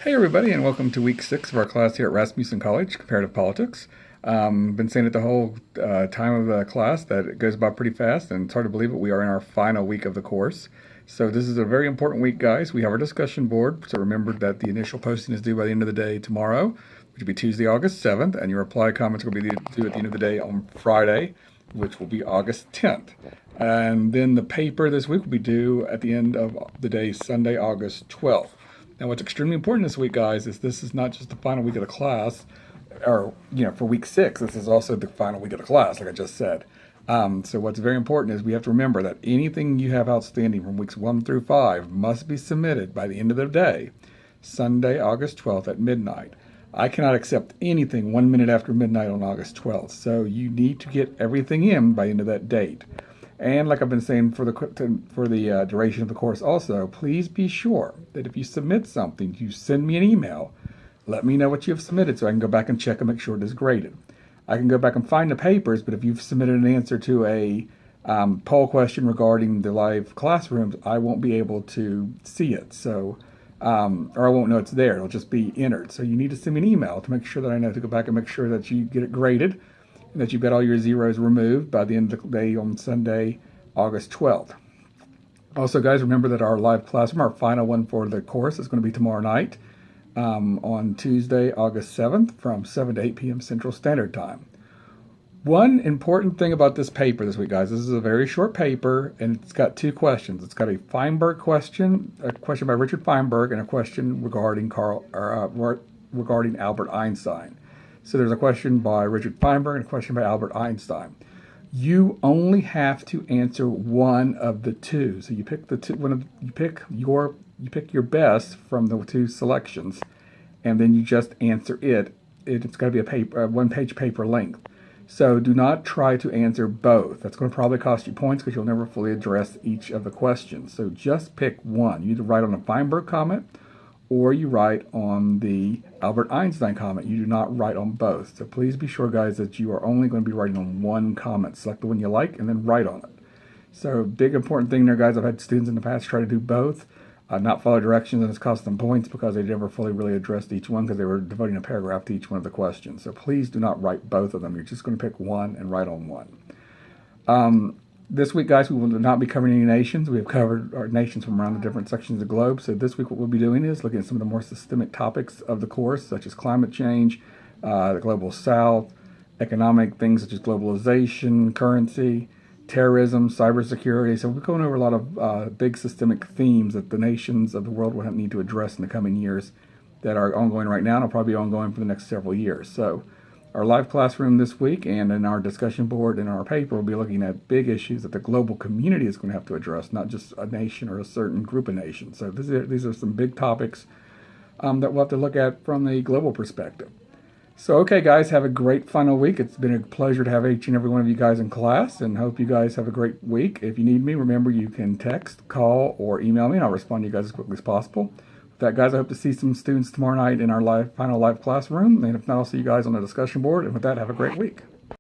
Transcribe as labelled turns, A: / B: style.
A: Hey everybody, and welcome to week 6 of our class here at Rasmussen College, Comparative Politics. Been saying it the whole time of the class that it goes by pretty fast, and it's hard to believe it. We are in our final week of the course. So this is a very important week, guys. We have our discussion board, so remember that the initial posting is due by the end of the day tomorrow, which will be Tuesday, August 7th, and your reply comments will be due at the end of the day on Friday, which will be August 10th. And then the paper this week will be due at the end of the day, Sunday, August 12th. Now, what's extremely important this week, guys, is this is not just the final week of the class, or, for week 6, this is also the final week of the class, like I just said. So what's very important is we have to remember that anything you have outstanding from weeks 1 through 5 must be submitted by the end of the day, Sunday, August 12th at midnight. I cannot accept anything 1 minute after midnight on August 12th, so you need to get everything in by the end of that date. And like I've been saying for the duration of the course also, please be sure that if you submit something, you send me an email. Let me know what you have submitted so I can go back and check and make sure it is graded. I can go back and find the papers, but if you've submitted an answer to a poll question regarding the live classrooms, I won't be able to see it. So, or I won't know it's there. It'll just be entered. So you need to send me an email to make sure that I know to go back and make sure that you get it graded, and that you've got all your zeros removed by the end of the day on Sunday, August 12th. Also, guys, remember that our live classroom, our final one for the course, is going to be tomorrow night on Tuesday, August 7th from 7 to 8 p.m. Central Standard Time. One important thing about this paper this week, guys, this is a very short paper, and it's got 2 questions. It's got a Feinberg question, a question by Richard Feinberg, and a question regarding regarding Albert Einstein. So there's a question by Richard Feinberg and a question by Albert Einstein. You only have to answer one of the 2. So you pick the 2. You pick your best from the 2 selections, and then you just answer it. It's got to be a 1-page paper length. So do not try to answer both. That's going to probably cost you points because you'll never fully address each of the questions. So just pick one. You either write on a Feinberg comment, or you write on the Albert Einstein comment. You do not write on both. So please be sure, guys, that you are only going to be writing on one comment. Select the one you like and then write on it. So big important thing there, guys. I've had students in the past try to do both, not follow directions, and it's cost them points because they never fully really addressed each one because they were devoting a paragraph to each one of the questions. So please do not write both of them. You're just going to pick one and write on one. This week, guys, we will not be covering any nations. We have covered our nations from around the different sections of the globe. So this week what we'll be doing is looking at some of the more systemic topics of the course, such as climate change, the global south, economic things such as globalization, currency, terrorism, cybersecurity. So we're going over a lot of big systemic themes that the nations of the world will need to address in the coming years that are ongoing right now and will probably be ongoing for the next several years. So our live classroom this week and in our discussion board and our paper will be looking at big issues that the global community is going to have to address, not just a nation or a certain group of nations. So these are some big topics that we'll have to look at from the global perspective. So, okay, guys, have a great final week. It's been a pleasure to have each and every one of you guys in class, and hope you guys have a great week. If you need me, remember you can text, call, or email me, and I'll respond to you guys as quickly as possible. That, guys, I hope to see some students tomorrow night in our final live classroom. And if not, I'll see you guys on the discussion board. And with that, have a great week.